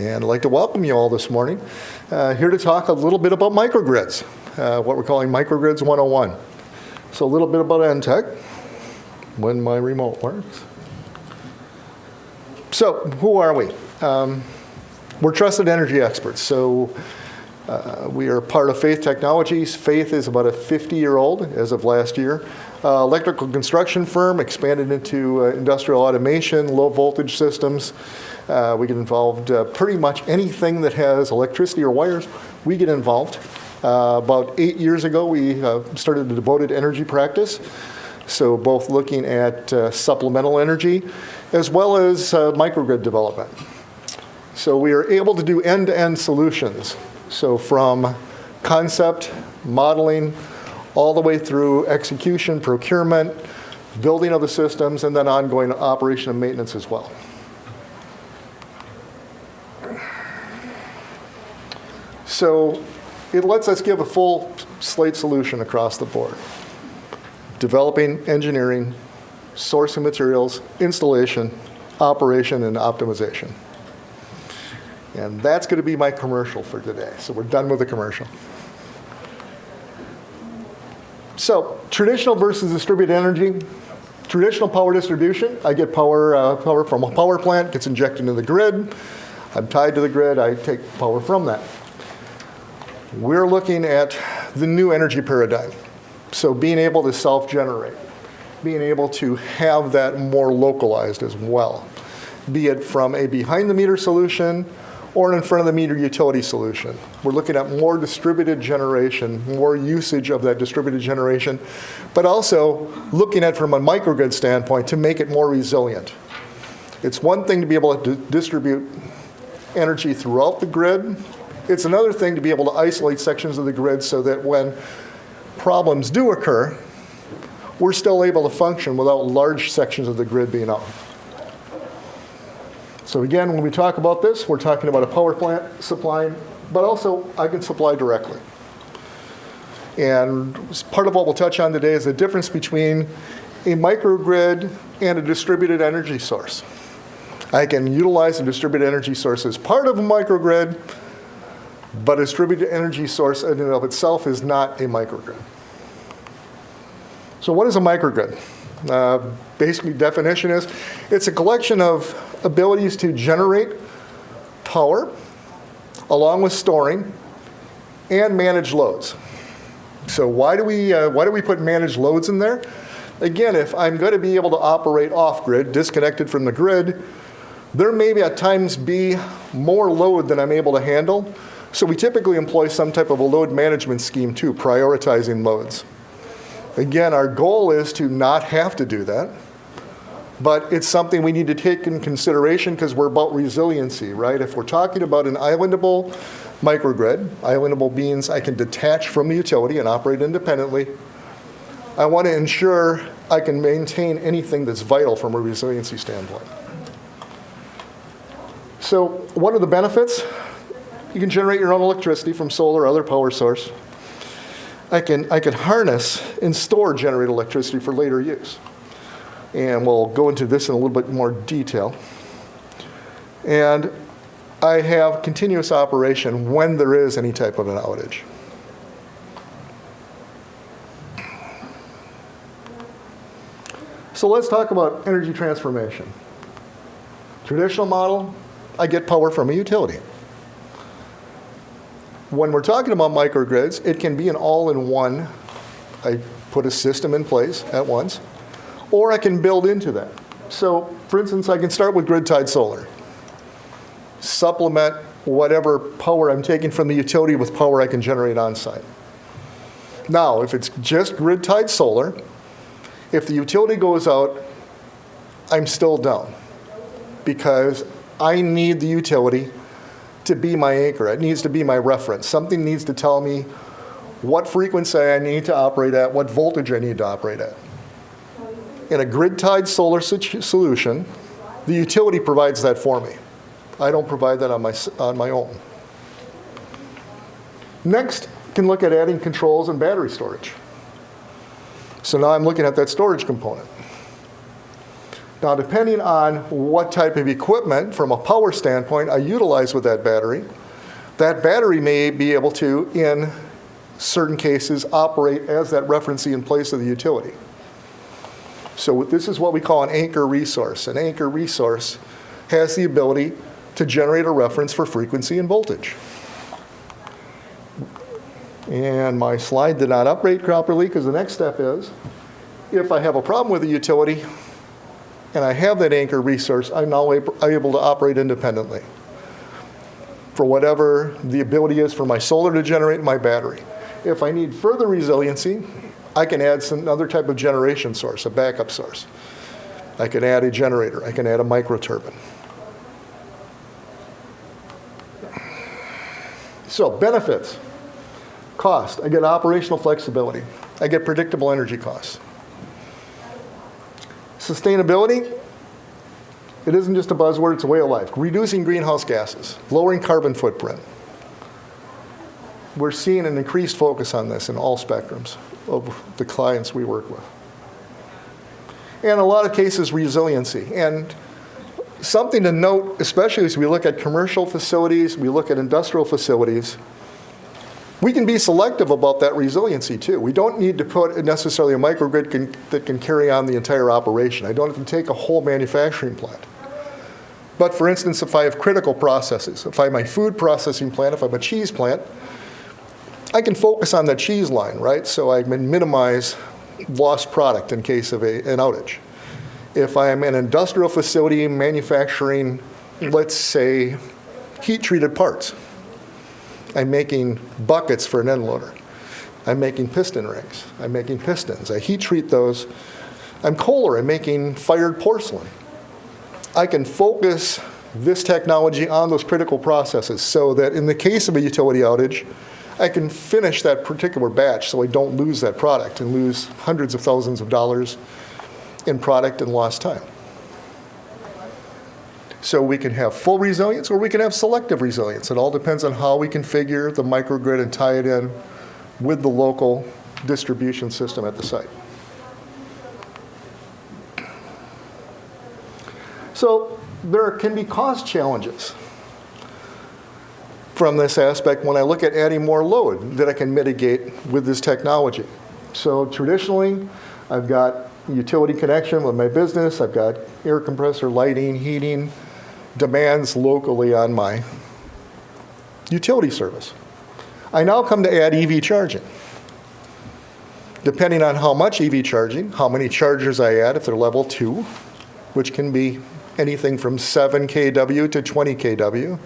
And I'd like to welcome you all this morning. Here to talk a little bit about microgrids, what we're calling Microgrids 101. So a little bit about EnTech, when my remote works. So who are we? We're trusted energy experts. So we are part of Faith Technologies. Faith is about a 50-year-old as of last year. Electrical construction firm, expanded into industrial automation, low voltage systems. We get involved pretty much anything that has electricity or wires, we get involved. About 8 years ago, we started a devoted energy practice. So both looking at supplemental energy as well as microgrid development. So we are able to do end-to-end solutions. So from concept, modeling, all the way through execution, procurement, building of the systems, and then ongoing operation and maintenance as well. So it lets us give a full slate solution across the board. Developing, engineering, sourcing materials, installation, operation, and optimization. And that's going to be my commercial for today. So we're done with the commercial. So traditional versus distributed energy. Traditional power distribution, I get power from a power plant, gets injected into the grid. I'm tied to the grid, I take power from that. We're looking at the new energy paradigm. So being able to self-generate, being able to have that more localized as well, be it from a behind-the-meter solution or an in-front-of-the-meter utility solution. We're looking at more distributed generation, more usage of that distributed generation, but also looking at it from a microgrid standpoint to make it more resilient. It's one thing to be able to distribute energy throughout the grid. It's another thing to be able to isolate sections of the grid so that when problems do occur, we're still able to function without large sections of the grid being out. So again, when we talk about this, we're talking about a power plant supplying, but also I can supply directly. And part of what we'll touch on today is the difference between a microgrid and a distributed energy source. I can utilize a distributed energy source as part of a microgrid, but a distributed energy source in and of itself is not a microgrid. So what is a microgrid? Basically, definition is it's a collection of abilities to generate power along with storing and manage loads. So why do we put managed loads in there? Again, if I'm going to be able to operate off-grid, disconnected from the grid, there may be at times be more load than I'm able to handle. So we typically employ some type of a load management scheme too, prioritizing loads. Again, our goal is to not have to do that, but it's something we need to take in consideration because we're about resiliency, right? If we're talking about an islandable microgrid, islandable means I can detach from the utility and operate independently. I want to ensure I can maintain anything that's vital from a resiliency standpoint. So what are the benefits? You can generate your own electricity from solar or other power source. I can harness and store generated electricity for later use. And we'll go into this in a little bit more detail. And I have continuous operation when there is any type of an outage. So let's talk about energy transformation. Traditional model, I get power from a utility. When we're talking about microgrids, it can be an all-in-one. I put a system in place at once, or I can build into that. So, for instance, I can start with grid-tied solar. Supplement whatever power I'm taking from the utility with power I can generate on-site. Now, if it's just grid-tied solar, if the utility goes out, I'm still down because I need the utility to be my anchor. It needs to be my reference. Something needs to tell me what frequency I need to operate at, what voltage I need to operate at. In a grid-tied solar solution, the utility provides that for me. I don't provide that on my own. Next, you can look at adding controls and battery storage. So now I'm looking at that storage component. Now, depending on what type of equipment, from a power standpoint, I utilize with that battery may be able to, in certain cases, operate as that referencee in place of the utility. So this is what we call an anchor resource. An anchor resource has the ability to generate a reference for frequency and voltage. And my slide did not update properly, because the next step is, if I have a problem with the utility and I have that anchor resource, I'm now able to operate independently for whatever the ability is for my solar to generate my battery. If I need further resiliency, I can add some other type of generation source, a backup source. I can add a generator. I can add a microturbine. So benefits. Cost. I get operational flexibility. I get predictable energy costs. Sustainability. It isn't just a buzzword, it's a way of life. Reducing greenhouse gases, lowering carbon footprint. We're seeing an increased focus on this in all spectrums of the clients we work with. And in a lot of cases, resiliency. And something to note, especially as we look at commercial facilities, we look at industrial facilities, we can be selective about that resiliency too. We don't need to put necessarily a microgrid that can carry on the entire operation. I don't have to take a whole manufacturing plant. But for instance, if I have critical processes, if I have my food processing plant, if I have a cheese plant, I can focus on that cheese line, right? So I can minimize lost product in case of an outage. If I'm an industrial facility manufacturing, let's say, heat-treated parts, I'm making buckets for an end loader. I'm making piston rings. I'm making pistons. I heat treat those. I'm Kohler. I'm making fired porcelain. I can focus this technology on those critical processes so that in the case of a utility outage, I can finish that particular batch so I don't lose that product and lose hundreds of thousands of dollars in product and lost time. So we can have full resilience or we can have selective resilience. It all depends on how we configure the microgrid and tie it in with the local distribution system at the site. So there can be cost challenges from this aspect when I look at adding more load that I can mitigate with this technology. So traditionally, I've got utility connection with my business. I've got air compressor, lighting, heating, demands locally on my utility service. I now come to add EV charging. Depending on how much EV charging, how many chargers I add, if they're level 2, which can be anything from 7 kW to 20 kW.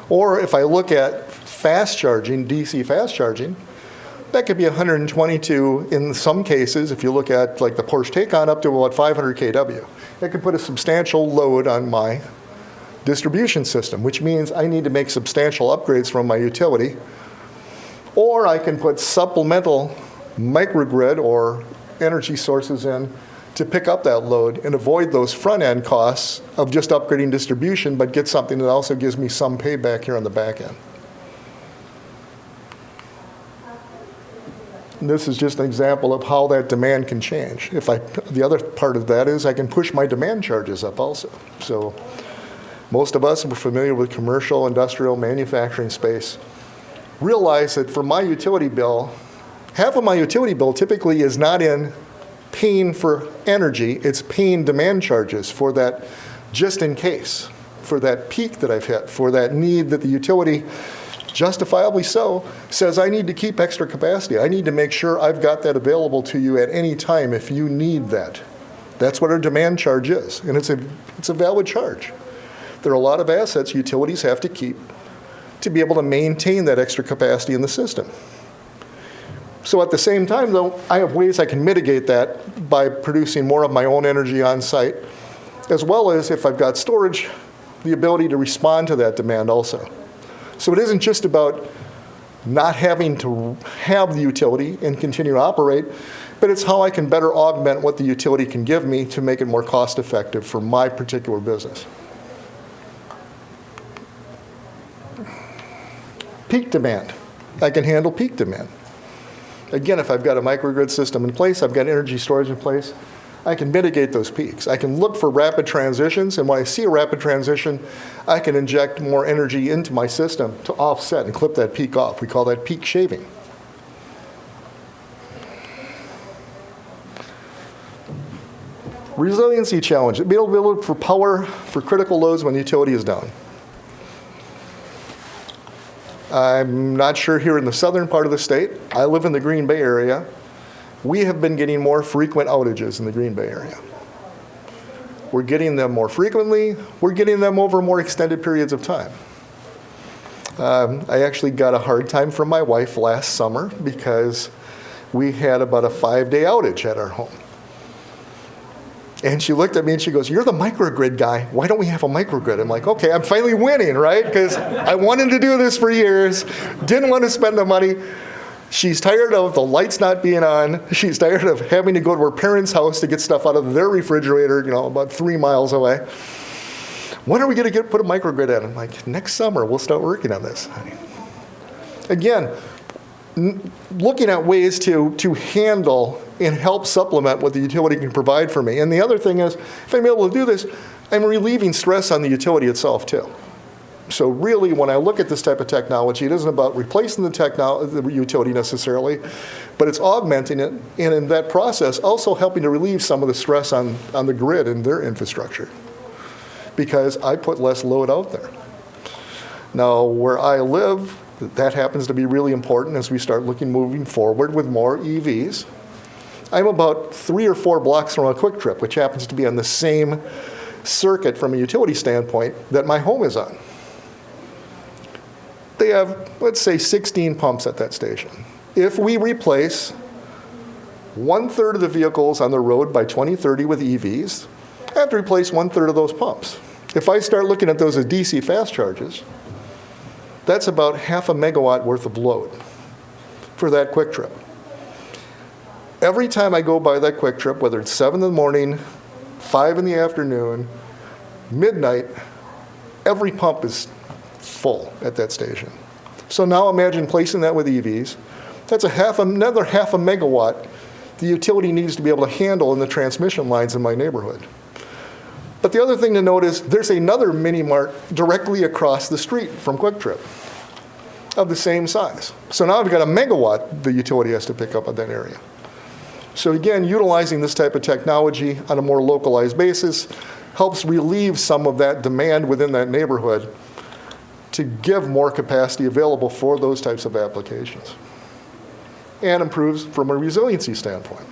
Or if I look at fast charging, DC fast charging, that could be 122 in some cases, if you look at like the Porsche Taycan, up to about 500 kW. That could put a substantial load on my distribution system, which means I need to make substantial upgrades from my utility. Or I can put supplemental microgrid or energy sources in to pick up that load and avoid those front-end costs of just upgrading distribution, but get something that also gives me some payback here on the back end. And this is just an example of how that demand can change. The other part of that is I can push my demand charges up also. So most of us who are familiar with commercial, industrial, manufacturing space realize that for my utility bill, half of my utility bill typically is not in paying for energy, it's paying demand charges for that just in case, for that peak that I've hit, for that need that the utility, justifiably so, says I need to keep extra capacity. I need to make sure I've got that available to you at any time if you need that. That's what our demand charge is, and it's a valid charge. There are a lot of assets utilities have to keep to be able to maintain that extra capacity in the system. So at the same time, though, I have ways I can mitigate that by producing more of my own energy on site, as well as if I've got storage, the ability to respond to that demand also. So it isn't just about not having to have the utility and continue to operate, but it's how I can better augment what the utility can give me to make it more cost effective for my particular business. Peak demand. I can handle peak demand. Again, if I've got a microgrid system in place, I've got energy storage in place, I can mitigate those peaks. I can look for rapid transitions, and when I see a rapid transition, I can inject more energy into my system to offset and clip that peak off. We call that peak shaving. Resiliency challenge, availability for power for critical loads when the utility is down. I'm not sure here in the southern part of the state. I live in the Green Bay area. We have been getting more frequent outages in the Green Bay area. We're getting them more frequently. We're getting them over more extended periods of time. I actually got a hard time from my wife last summer because we had about a 5-day outage at our home. And she looked at me and she goes, "You're the microgrid guy. Why don't we have a microgrid?" I'm like, okay, I'm finally winning, right? Because I wanted to do this for years, didn't want to spend the money. She's tired of the lights not being on. She's tired of having to go to her parents' house to get stuff out of their refrigerator, about 3 miles away. When are we going to put a microgrid in? I'm like, next summer, we'll start working on this, honey. Again, looking at ways to handle and help supplement what the utility can provide for me. And the other thing is, if I'm able to do this, I'm relieving stress on the utility itself too. So really, when I look at this type of technology, it isn't about replacing the utility necessarily, but it's augmenting it, and in that process, also helping to relieve some of the stress on the grid and their infrastructure, because I put less load out there. Now, where I live, that happens to be really important as we start moving forward with more EVs. I'm about 3 or 4 blocks from a Quick Trip, which happens to be on the same circuit from a utility standpoint that my home is on. They have, let's say, 16 pumps at that station. If we replace 1/3 of the vehicles on the road by 2030 with EVs, I have to replace 1/3 of those pumps. If I start looking at those as DC fast charges, that's about 0.5 megawatt worth of load for that Quick Trip. Every time I go by that Quick Trip, whether it's 7 in the morning, 5 in the afternoon, midnight, every pump is full at that station. So now imagine placing that with EVs. That's another 0.5 megawatt the utility needs to be able to handle in the transmission lines in my neighborhood. But the other thing to note is there's another mini mart directly across the street from Quick Trip of the same size. So now I've got 1 megawatt the utility has to pick up at that area. So again, utilizing this type of technology on a more localized basis helps relieve some of that demand within that neighborhood to give more capacity available for those types of applications, and improves from a resiliency standpoint.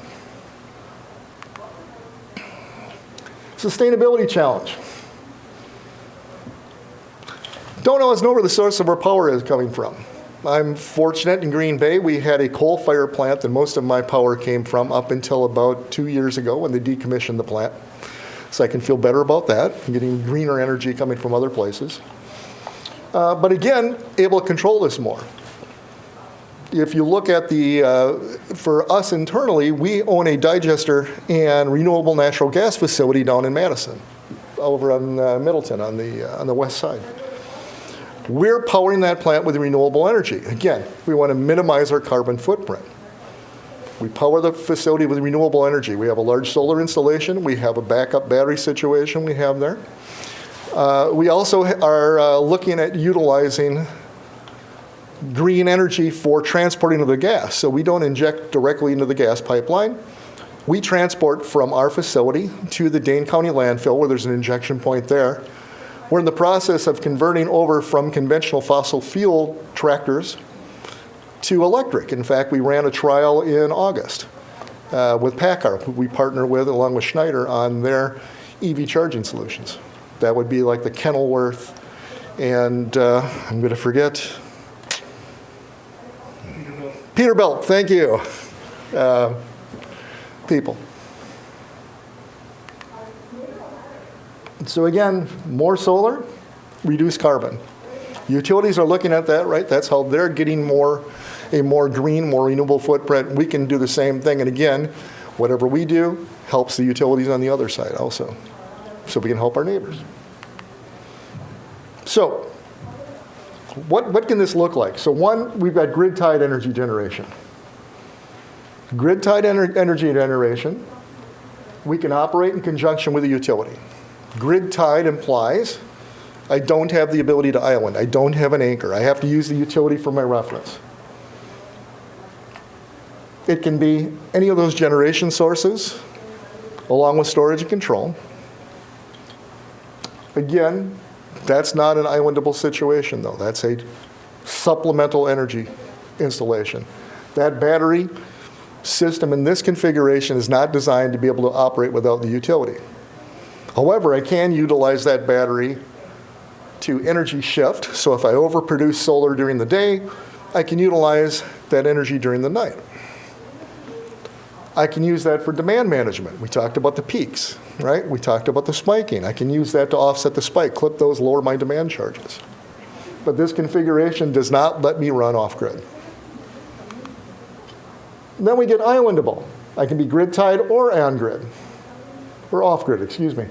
Sustainability challenge. Don't always know where the source of our power is coming from. I'm fortunate in Green Bay, we had a coal fire plant that most of my power came from up until about 2 years ago when they decommissioned the plant. So I can feel better about that. I'm getting greener energy coming from other places. But again, able to control this more. If you look at for us internally, we own a digester and renewable natural gas facility down in Madison, over on Middleton on the west side. We're powering that plant with renewable energy. Again, we want to minimize our carbon footprint. We power the facility with renewable energy. We have a large solar installation. We have a backup battery situation we have there. We also are looking at utilizing green energy for transporting of the gas. So we don't inject directly into the gas pipeline. We transport from our facility to the Dane County landfill, where there's an injection point there. We're in the process of converting over from conventional fossil fuel tractors to electric. In fact, we ran a trial in August with PACCAR, who we partner with along with Schneider on their EV charging solutions. That would be like the Kenilworth and I'm going to forget. Peterbilt, thank you. People. So again, more solar, reduce carbon. Utilities are looking at that, right? That's how they're getting a more green, more renewable footprint. We can do the same thing. And again, whatever we do helps the utilities on the other side also. So we can help our neighbors. So what can this look like? So one, we've got grid-tied energy generation. Grid-tied energy generation we can operate in conjunction with a utility. Grid tied implies I don't have the ability to island. I don't have an anchor. I have to use the utility for my reference. It can be any of those generation sources, along with storage and control. Again, that's not an islandable situation, though. That's a supplemental energy installation. That battery system in this configuration is not designed to be able to operate without the utility. However, I can utilize that battery to energy shift. So if I overproduce solar during the day, I can utilize that energy during the night. I can use that for demand management. We talked about the peaks, right? We talked about the spiking. I can use that to offset the spike, clip those, lower my demand charges. But this configuration does not let me run off-grid. Then we get islandable. I can be grid tied or on-grid, or off-grid, excuse me.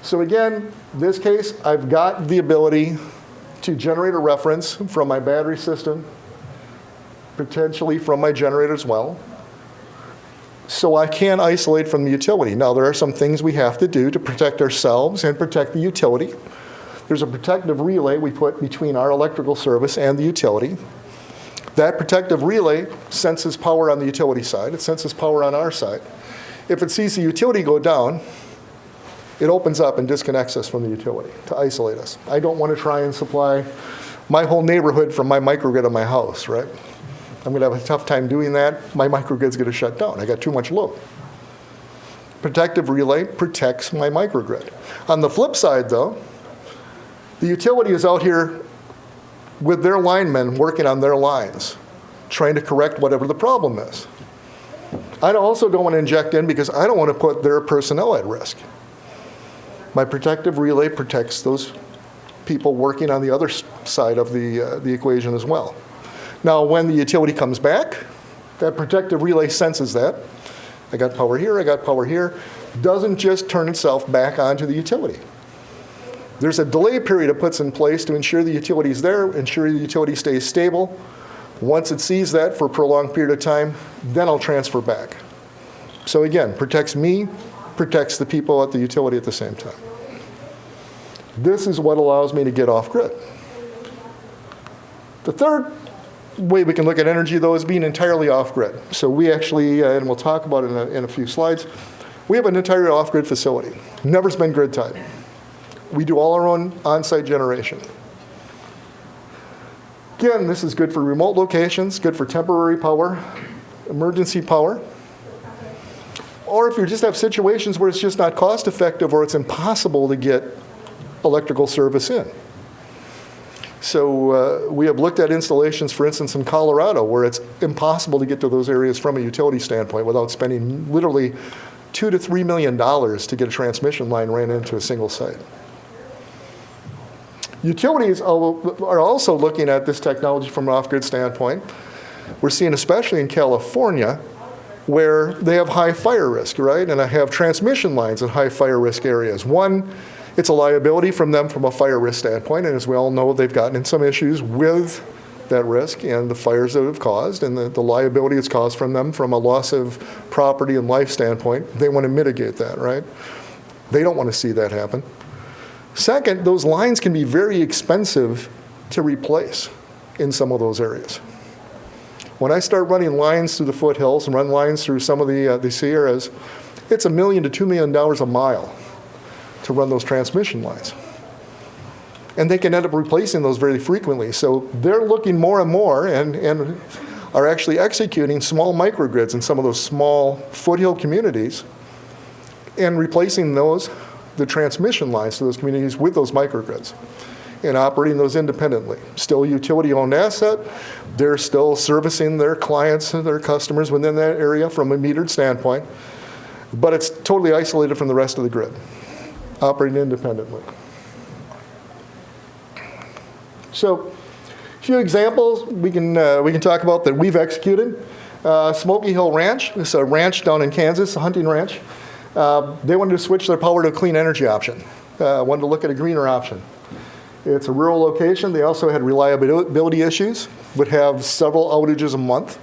So again, in this case, I've got the ability to generate a reference from my battery system, potentially from my generator as well. So I can isolate from the utility. Now, there are some things we have to do to protect ourselves and protect the utility. There's a protective relay we put between our electrical service and the utility. That protective relay senses power on the utility side. It senses power on our side. If it sees the utility go down, it opens up and disconnects us from the utility to isolate us. I don't want to try and supply my whole neighborhood from my microgrid of my house, right? I'm going to have a tough time doing that. My microgrid's going to shut down. I got too much load. Protective relay protects my microgrid. On the flip side, though, the utility is out here with their linemen working on their lines, trying to correct whatever the problem is. I also don't want to inject in because I don't want to put their personnel at risk. My protective relay protects those people working on the other side of the equation as well. Now, when the utility comes back, that protective relay senses that. I got power here, I got power here. Doesn't just turn itself back onto the utility. There's a delay period it puts in place to ensure the utility is there, ensure the utility stays stable. Once it sees that for a prolonged period of time, then I'll transfer back. So again, protects me, protects the people at the utility at the same time. This is what allows me to get off grid. The third way we can look at energy, though, is being entirely off-grid. So we actually, and we'll talk about it in a few slides, we have an entirely off-grid facility. Never's been grid tied. We do all our own on-site generation. Again, this is good for remote locations, good for temporary power, emergency power, or if you just have situations where it's just not cost-effective or it's impossible to get electrical service in. So we have looked at installations, for instance, in Colorado, where it's impossible to get to those areas from a utility standpoint without spending literally $2 to $3 million to get a transmission line ran into a single site. Utilities are also looking at this technology from an off-grid standpoint. We're seeing, especially in California, where they have high fire risk, right? And I have transmission lines in high fire risk areas. One, it's a liability from them from a fire risk standpoint, and as we all know, they've gotten in some issues with that risk and the fires that have caused, and the liability it's caused from them from a loss of property and life standpoint. They want to mitigate that, right? They don't want to see that happen. Second, those lines can be very expensive to replace in some of those areas. When I start running lines through the foothills and run lines through some of the Sierras, it's $1 million to $2 million a mile to run those transmission lines. And they can end up replacing those very frequently. So they're looking more and more and are actually executing small microgrids in some of those small foothill communities and replacing the transmission lines to those communities with those microgrids and operating those independently. Still a utility-owned asset. They're still servicing their clients and their customers within that area from a metered standpoint, but it's totally isolated from the rest of the grid, operating independently. So, a few examples we can talk about that we've executed. Smokey Hill Ranch, it's a ranch down in Kansas, a hunting ranch. They wanted to switch their power to a clean energy option. Wanted to look at a greener option. It's a rural location. They also had reliability issues, would have several outages a month.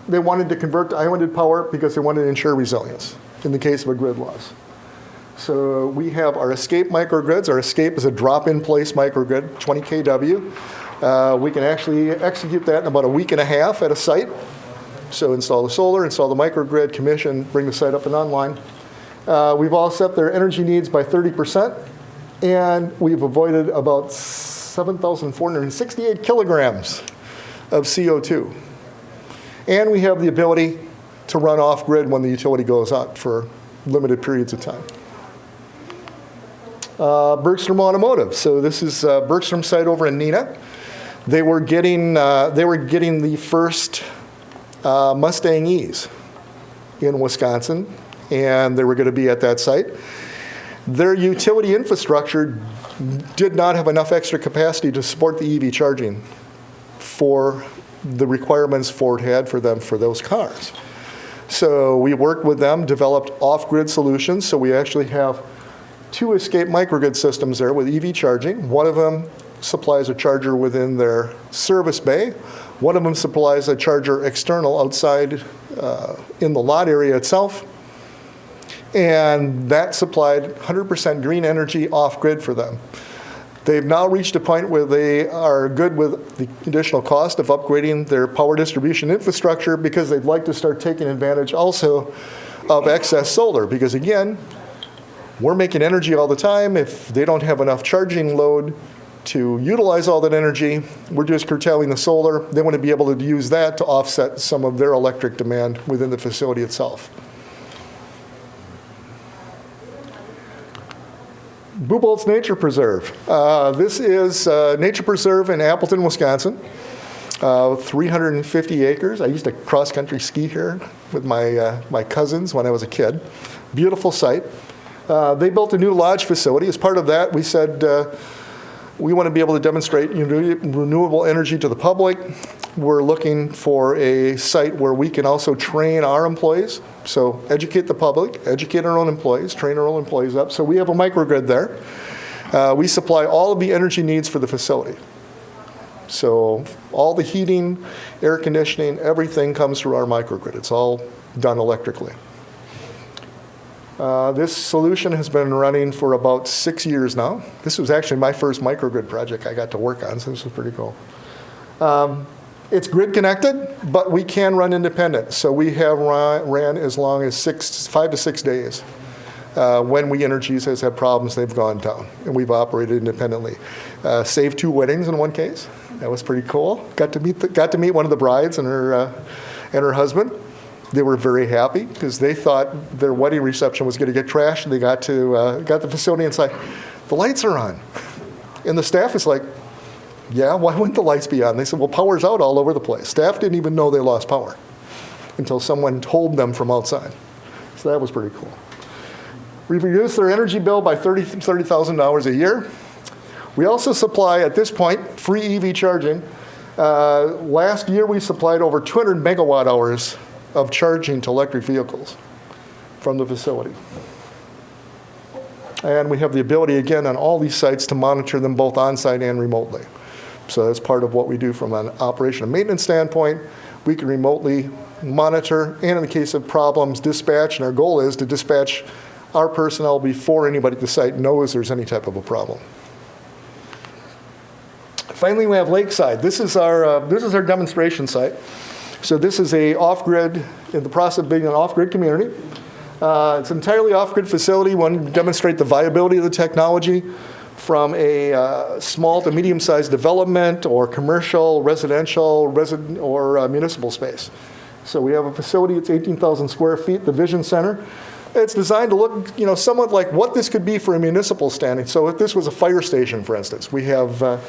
they wanted to convert to islanded power because they wanted to ensure resilience in the case of a grid loss. So we have our escape microgrids. Our escape is a drop-in-place microgrid, 20 kW. We can actually execute that in about a week and a half at a site. So install the solar, install the microgrid, commission, bring the site up and online. We've all set their energy needs by 30%, and we've avoided about 7,468 kilograms of CO2. And we have the ability to run off-grid when the utility goes out for limited periods of time. Bergstrom Automotive. So this is Bergstrom site over in Neenah. They were getting the first Mustang E's in Wisconsin, and they were going to be at that site. Their utility infrastructure did not have enough extra capacity to support the EV charging for the requirements Ford had for them for those cars. So we worked with them, developed off-grid solutions. So we actually have 2 escape microgrid systems there with EV charging. One of them supplies a charger within their service bay. One of them supplies a charger external outside in the lot area itself. And that supplied 100% green energy off-grid for them. They've now reached a point where they are good with the additional cost of upgrading their power distribution infrastructure because they'd like to start taking advantage also of excess solar. Because again, we're making energy all the time. If they don't have enough charging load to utilize all that energy, we're just curtailing the solar. They want to be able to use that to offset some of their electric demand within the facility itself. Bubolt's Nature Preserve. This is Nature Preserve in Appleton, Wisconsin. 350 acres. I used to cross-country ski here with my cousins when I was a kid. Beautiful site. They built a new lodge facility. As part of that, we said we want to be able to demonstrate renewable energy to the public. We're looking for a site where we can also train our employees. So educate the public, educate our own employees, train our own employees up. So we have a microgrid there. We supply all of the energy needs for the facility. So all the heating, air conditioning, everything comes through our microgrid. It's all done electrically. This solution has been running for about 6 years now. This was actually my first microgrid project I got to work on, so this was pretty cool. It's grid connected, but we can run independent. So we have ran as long as 5 to 6 days. When Energies has had problems, they've gone down, and we've operated independently. Saved 2 weddings in one case. That was pretty cool. Got to meet one of the brides and her husband. They were very happy because they thought their wedding reception was going to get trashed. And they got the facility and it's like, the lights are on. And the staff is like, yeah, why wouldn't the lights be on? They said, well, power's out all over the place. Staff didn't even know they lost power until someone told them from outside. So that was pretty cool. We've reduced their energy bill by $30,000 a year. We also supply, at this point, free EV charging. Last year, we supplied over 200 megawatt hours of charging to electric vehicles from the facility. And we have the ability, again, on all these sites to monitor them both on-site and remotely. So that's part of what we do from an operation and maintenance standpoint. We can remotely monitor, and in the case of problems, dispatch, and our goal is to dispatch our personnel before anybody at the site knows there's any type of a problem. Finally, we have Lakeside. This is our demonstration site. So this is a off-grid, in the process of being an off-grid community. It's an entirely off-grid facility. We want to demonstrate the viability of the technology from a small to medium-sized development or commercial, residential, or municipal space. So we have a facility, it's 18,000 square feet, the Vision Center. It's designed to look, somewhat like what this could be for a municipal standing. So if this was a fire station, for instance, we have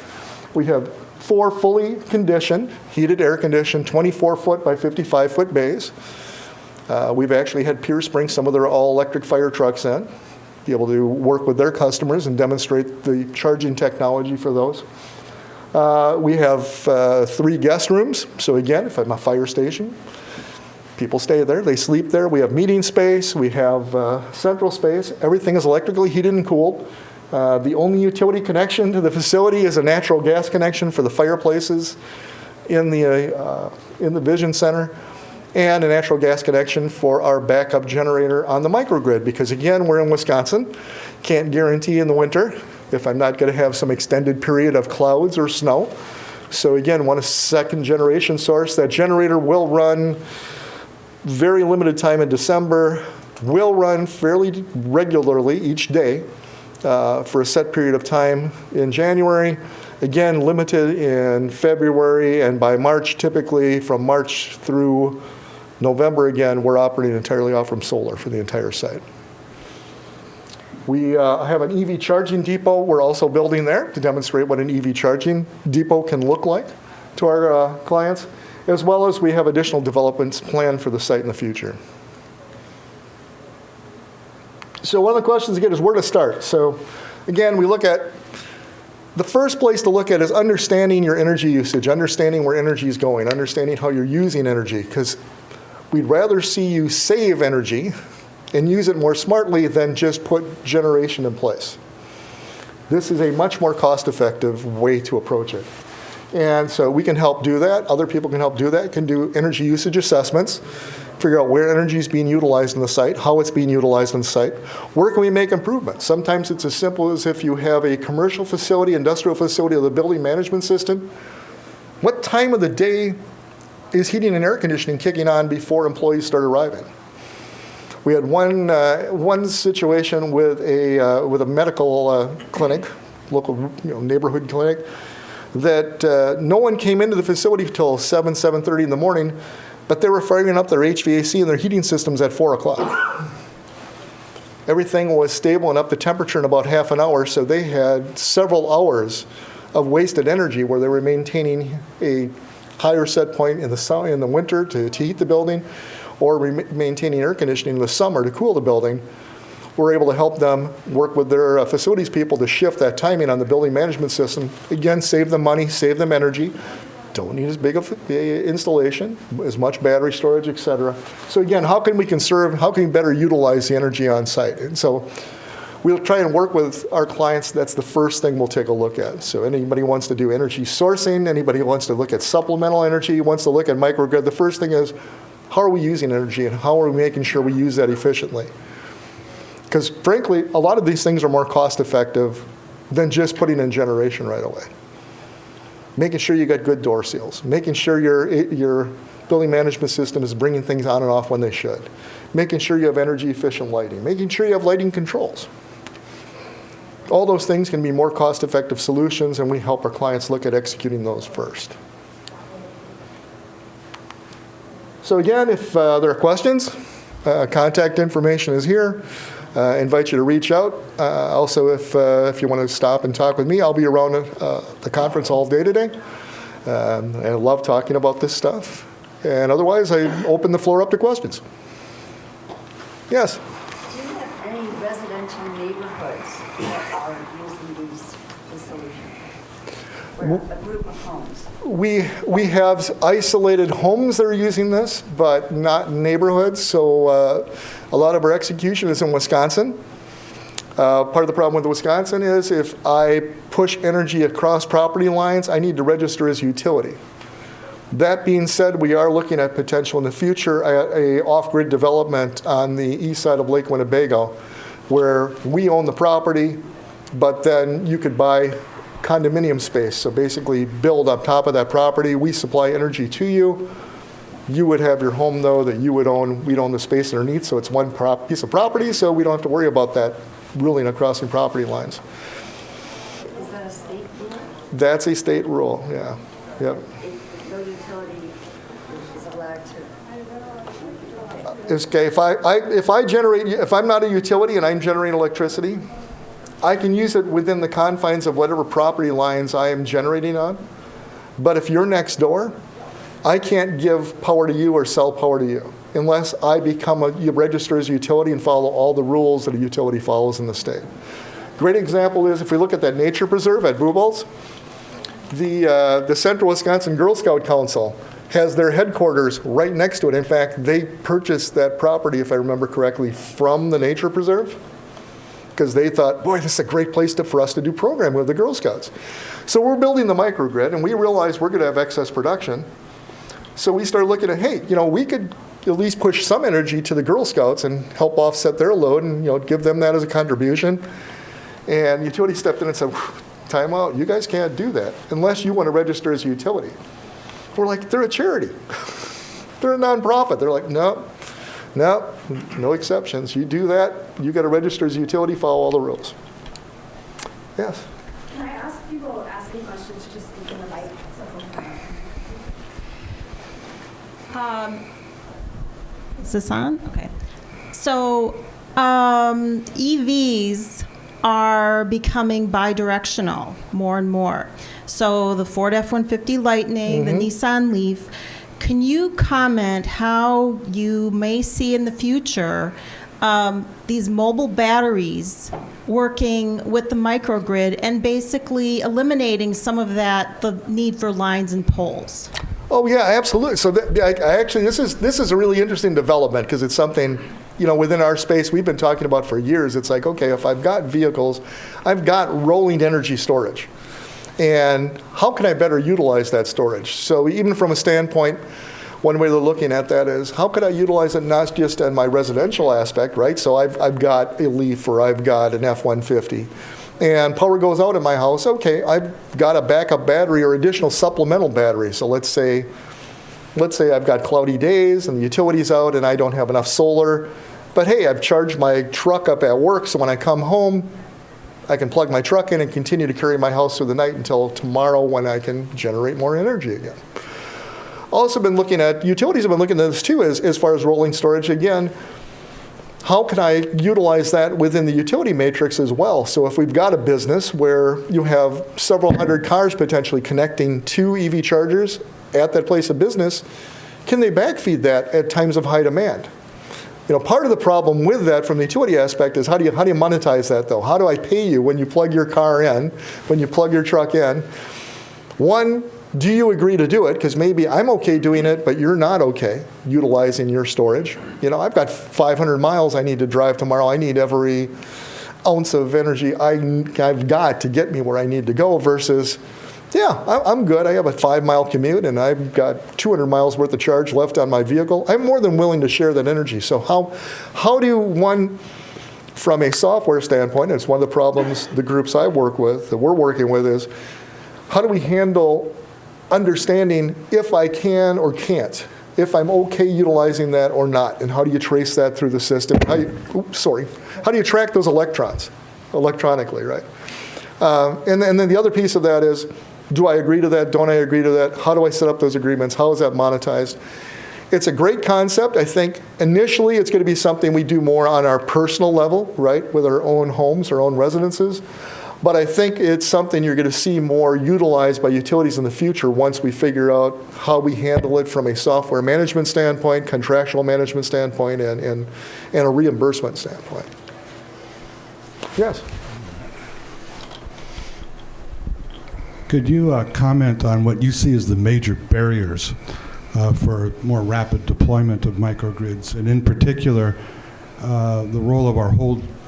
4 fully conditioned, heated, air-conditioned, 24-foot by 55-foot bays. We've actually had Pierce bring some of their all-electric fire trucks in, be able to work with their customers and demonstrate the charging technology for those. We have 3 guest rooms. So again, if I'm a fire station, people stay there, they sleep there. We have meeting space, we have central space. Everything is electrically heated and cooled. The only utility connection to the facility is a natural gas connection for the fireplaces in the Vision Center. and a natural gas connection for our backup generator on the microgrid, because again, we're in Wisconsin. Can't guarantee in the winter if I'm not going to have some extended period of clouds or snow. So again, want a second generation source. That generator will run very limited time in December, will run fairly regularly each day for a set period of time in January. Again, limited in February, and by March, typically from March through November, again, we're operating entirely off from solar for the entire site. We have an EV charging depot we're also building there to demonstrate what an EV charging depot can look like to our clients, as well as we have additional developments planned for the site in the future. So one of the questions again is where to start. So again, we look at the first place to look at is understanding your energy usage, understanding where energy is going, understanding how you're using energy, because we'd rather see you save energy and use it more smartly than just put generation in place. This is a much more cost-effective way to approach it. And so we can help do that. Other people can help do that, can do energy usage assessments, figure out where energy is being utilized in the site, how it's being utilized in the site, where can we make improvements. Sometimes it's as simple as if you have a commercial facility, industrial facility, or the building management system, what time of the day is heating and air conditioning kicking on before employees start arriving? We had one situation with a medical clinic, local neighborhood clinic, that no one came into the facility until 7:30 in the morning, but they were firing up their HVAC and their heating systems at 4 o'clock. Everything was stable and up to temperature in about half an hour, so they had several hours of wasted energy where they were maintaining a higher set point in the winter to heat the building, or maintaining air conditioning in the summer to cool the building. We're able to help them work with their facilities people to shift that timing on the building management system. Again, save them money, save them energy. Don't need as big of an installation, as much battery storage, et cetera. So again, how can we conserve, how can we better utilize the energy on site? And so we'll try and work with our clients. That's the first thing we'll take a look at. So anybody wants to do energy sourcing, anybody who wants to look at supplemental energy, wants to look at microgrid, the first thing is, how are we using energy and how are we making sure we use that efficiently? Because frankly, a lot of these things are more cost effective than just putting in generation right away. Making sure you got good door seals, making sure your building management system is bringing things on and off when they should, making sure you have energy efficient lighting, making sure you have lighting controls. All those things can be more cost effective solutions, and we help our clients look at executing those first. So again, if there are questions, contact information is here. I invite you to reach out. Also, if you want to stop and talk with me, I'll be around the conference all day today. I love talking about this stuff. And otherwise, I open the floor up to questions. Yes? Do you have any residential neighborhoods that are using these solutions? Or a group of homes? We have isolated homes that are using this, but not neighborhoods. So a lot of our execution is in Wisconsin. Part of the problem with Wisconsin is if I push energy across property lines, I need to register as utility. That being said, we are looking at potential in the future at a off-grid development on the east side of Lake Winnebago, where we own the property, but then you could buy condominium space. So basically build up top of that property. We supply energy to you. You would have your home, though, that you would own. We'd own the space underneath, so it's one piece of property, so we don't have to worry about that ruling across the property lines. Is that a state rule? That's a state rule, yeah. Yep. If no utility is allowed to. It's okay. If I'm not a utility and I'm generating electricity, I can use it within the confines of whatever property lines I am generating on. But if you're next door, I can't give power to you or sell power to you unless I you register as a utility and follow all the rules that a utility follows in the state. Great example is if we look at that nature preserve at Boulders, the Central Wisconsin Girl Scout Council has their headquarters right next to it. In fact, they purchased that property, if I remember correctly, from the nature preserve, because they thought, boy, this is a great place for us to do programming with the Girl Scouts. So we're building the microgrid, and we realize we're going to have excess production. So we started looking at, hey, we could at least push some energy to the Girl Scouts and help offset their load and, give them that as a contribution. And utility stepped in and said, time out, you guys can't do that unless you want to register as a utility. We're like, they're a charity. They're a nonprofit. They're like, no exceptions. You do that, you got to register as a utility, follow all the rules. Yes? Can I ask people asking questions to just speak in the mic? Is this on? Okay. So EVs are becoming bidirectional more and more. So the Ford F-150 Lightning, the Nissan Leaf. Can you comment how you may see in the future these mobile batteries working with the microgrid and basically eliminating some of the need for lines and poles? Oh yeah, absolutely. So actually, this is a really interesting development because it's something, within our space we've been talking about for years. It's like, okay, if I've got vehicles, I've got rolling energy storage. And how can I better utilize that storage? So even from a standpoint, one way they're looking at that is, how could I utilize it not just in my residential aspect, right? So I've got a Leaf or I've got an F-150. And power goes out in my house. Okay, I've got a backup battery or additional supplemental battery. So let's say I've got cloudy days and the utility's out and I don't have enough solar. But hey, I've charged my truck up at work, so when I come home, I can plug my truck in and continue to carry my house through the night until tomorrow when I can generate more energy again. Also been looking at, utilities have been looking at this too as far as rolling storage. Again, how can I utilize that within the utility matrix as well? So if we've got a business where you have several hundred cars potentially connecting to EV chargers at that place of business, can they backfeed that at times of high demand? Part of the problem with that from the utility aspect is how do you monetize that though? How do I pay you when you plug your car in, when you plug your truck in? One, do you agree to do it? Because maybe I'm okay doing it, but you're not okay utilizing your storage. I've got 500 miles I need to drive tomorrow. I need every ounce of energy I've got to get me where I need to go versus, yeah, I'm good. I have a 5-mile commute and I've got 200 miles worth of charge left on my vehicle. I'm more than willing to share that energy. So how do one, from a software standpoint, and it's one of the problems the groups I work with, that we're working with is, how do we handle understanding if I can or can't, if I'm okay utilizing that or not, and how do you trace that through the system? How do you track those electrons electronically, right? And then the other piece of that is, do I agree to that? Don't I agree to that? How do I set up those agreements? How is that monetized? It's a great concept. I think initially it's going to be something we do more on our personal level, right, with our own homes, our own residences. But I think it's something you're going to see more utilized by utilities in the future once we figure out how we handle it from a software management standpoint, contractual management standpoint, and a reimbursement standpoint. Yes? Could you comment on what you see as the major barriers for more rapid deployment of microgrids, and in particular, the role of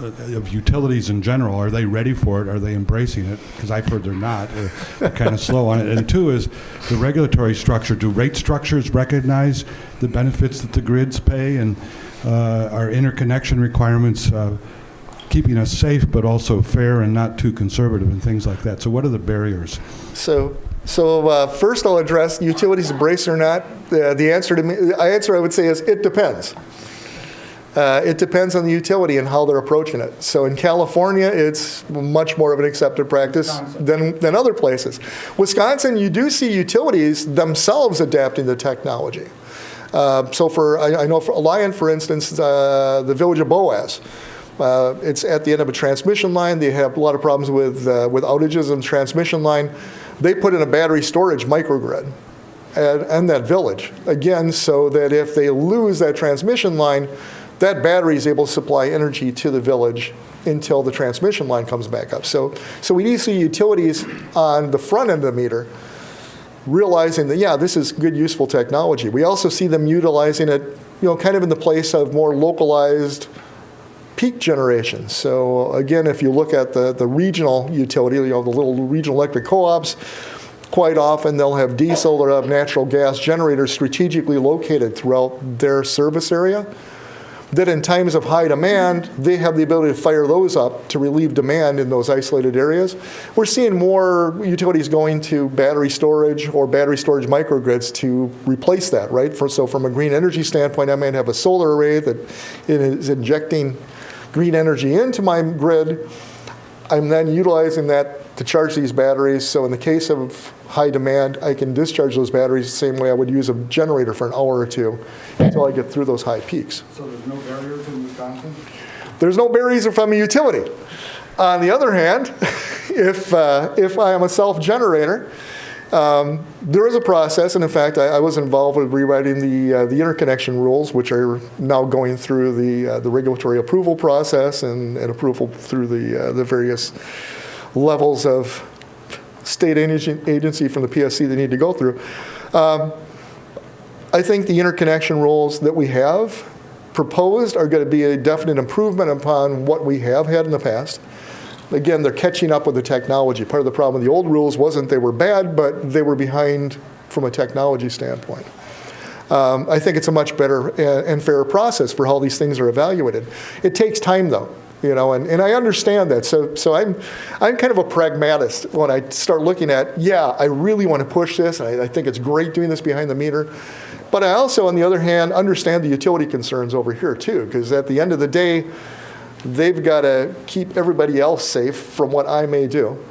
of utilities in general? Are they ready for it? Are they embracing it? Because I've heard they're not. They're kind of slow on it. And two is the regulatory structure. Do rate structures recognize the benefits that the grids pay, and are interconnection requirements keeping us safe but also fair and not too conservative and things like that? So what are the barriers? So first I'll address utilities embrace it or not. The answer I would say is it depends. It depends on the utility and how they're approaching it. So in California, it's much more of an accepted practice than other places. Wisconsin, you do see utilities themselves adapting the technology. So I know for Alliant, for instance, the village of Boaz, it's at the end of a transmission line. They have a lot of problems with outages in the transmission line. They put in a battery storage microgrid and that village, again, so that if they lose that transmission line, that battery is able to supply energy to the village until the transmission line comes back up. So we need to see utilities on the front end of the meter realizing that, yeah, this is good, useful technology. We also see them utilizing it, kind of in the place of more localized peak generation. So again, if you look at the regional utility, the little regional electric co-ops, quite often they'll have diesel or have natural gas generators strategically located throughout their service area, that in times of high demand, they have the ability to fire those up to relieve demand in those isolated areas. We're seeing more utilities going to battery storage or battery storage microgrids to replace that, right? So from a green energy standpoint, I might have a solar array that is injecting green energy into my grid. I'm then utilizing that to charge these batteries. So in the case of high demand, I can discharge those batteries the same way I would use a generator for an hour or two until I get through those high peaks. So there's no barriers in Wisconsin? There's no barriers from a utility. On the other hand, if I am a self-generator, there is a process, and in fact, I was involved with rewriting the interconnection rules, which are now going through the regulatory approval process and approval through the various levels of state agency from the PSC they need to go through. I think the interconnection rules that we have proposed are going to be a definite improvement upon what we have had in the past. Again, they're catching up with the technology. Part of the problem with the old rules wasn't they were bad, but they were behind from a technology standpoint. I think it's a much better and fairer process for how these things are evaluated. It takes time, though. You know, and I understand that. So I'm kind of a pragmatist when I start looking at, yeah, I really want to push this, and I think it's great doing this behind the meter. But I also, on the other hand, understand the utility concerns over here too, because at the end of the day, they've got to keep everybody else safe from what I may do.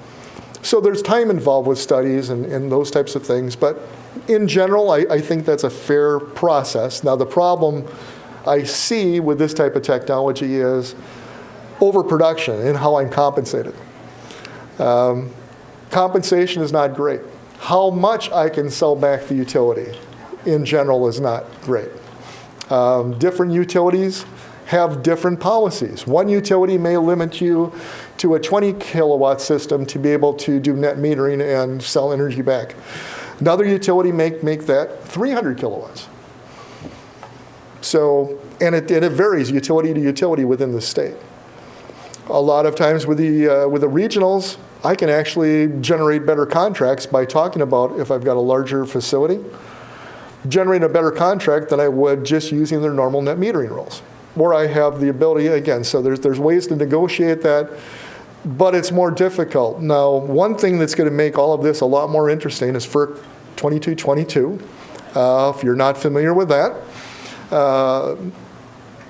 So there's time involved with studies and those types of things. But in general, I think that's a fair process. Now, the problem I see with this type of technology is overproduction and how I'm compensated. Compensation is not great. How much I can sell back the utility in general is not great. Different utilities have different policies. One utility may limit you to a 20 kilowatt system to be able to do net metering and sell energy back. Another utility may make that 300 kilowatts. So, and it varies utility to utility within the state. A lot of times with the regionals, I can actually generate better contracts by talking about, if I've got a larger facility, generating a better contract than I would just using their normal net metering rules. Where I have the ability, again, so there's ways to negotiate that, but it's more difficult. Now, one thing that's going to make all of this a lot more interesting is FERC 2222. If you're not familiar with that,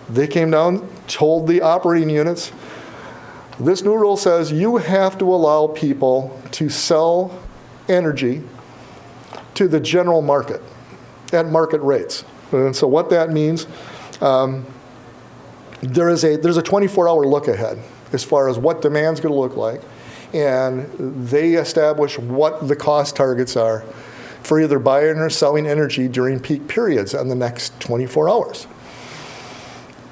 they came down, told the operating units, this new rule says you have to allow people to sell energy to the general market at market rates. And so what that means, there's a 24-hour look ahead as far as what demand's going to look like, and they establish what the cost targets are for either buying or selling energy during peak periods on the next 24 hours.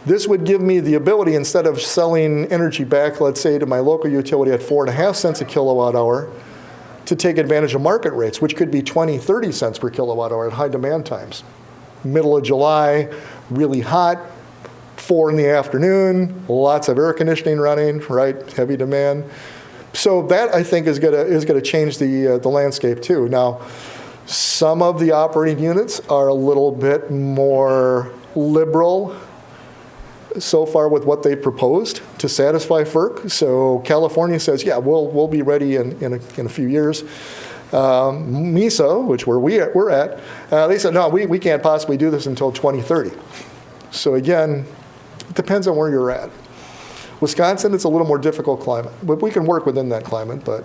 This would give me the ability, instead of selling energy back, let's say, to my local utility at 4.5 cents a kilowatt hour, to take advantage of market rates, which could be 20, 30 cents per kilowatt hour at high demand times. Middle of July, really hot, 4 in the afternoon, lots of air conditioning running, right, heavy demand. So that, I think, is going to change the landscape too. Now, some of the operating units are a little bit more liberal so far with what they proposed to satisfy FERC. So California says, yeah, we'll be ready in a few years. MISO, which we're at, they said, no, we can't possibly do this until 2030. So again, it depends on where you're at. Wisconsin, it's a little more difficult climate, but we can work within that climate, but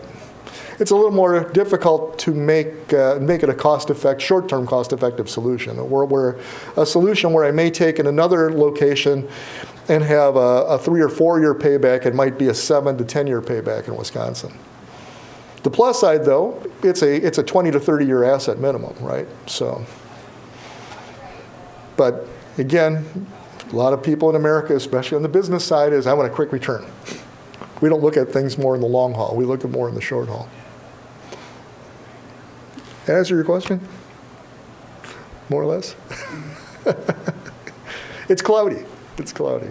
it's a little more difficult to make it a short-term cost-effective solution. Where a solution where I may take in another location and have a 3 or 4 year payback, it might be a 7 to 10 year payback in Wisconsin. The plus side, though, it's a 20 to 30 year asset minimum, right? So, but again, a lot of people in America, especially on the business side, I want a quick return. We don't look at things more in the long haul. We look at more in the short haul. Answer your question? More or less? It's cloudy. It's cloudy.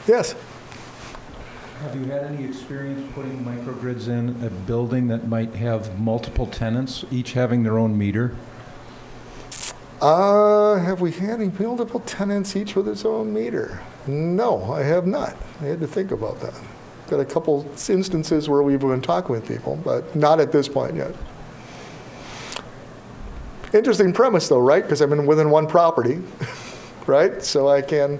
Yes? Have you had any experience putting microgrids in a building that might have multiple tenants, each having their own meter? Have we had any multiple tenants, each with its own meter? No, I have not. I had to think about that. Got a couple instances where we've been talking with people, but not at this point yet. Interesting premise though, right? Because I've been within one property, right? So I can,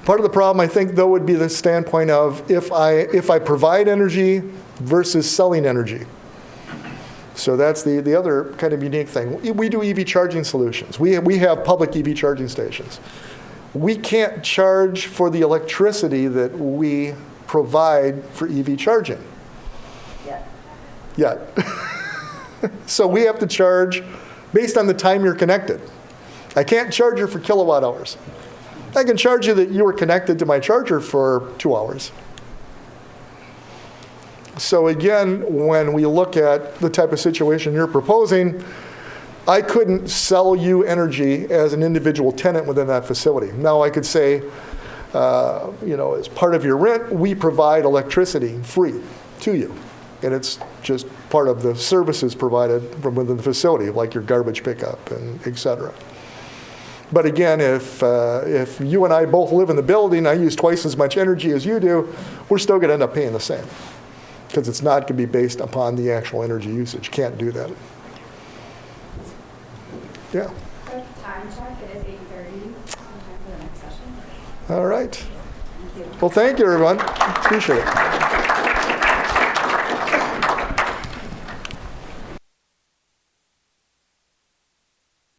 part of the problem I think though would be the standpoint of if I provide energy versus selling energy. So that's the other kind of unique thing. We do EV charging solutions. We have public EV charging stations. We can't charge for the electricity that we provide for EV charging yet. So we have to charge based on the time you're connected. I can't charge you for kilowatt hours. I can charge you that you were connected to my charger for 2 hours. So again, when we look at the type of situation you're proposing, I couldn't sell you energy as an individual tenant within that facility. Now I could say, as part of your rent, we provide electricity free to you. And it's just part of the services provided from within the facility, like your garbage pickup and et cetera. But again, if you and I both live in the building, I use twice as much energy as you do, we're still going to end up paying the same. Because it's not going to be based upon the actual energy usage. Can't do that. Yeah. Quick time check, it is 8:30, sometime for the next session. All right. Well, thank you, everyone. Appreciate it.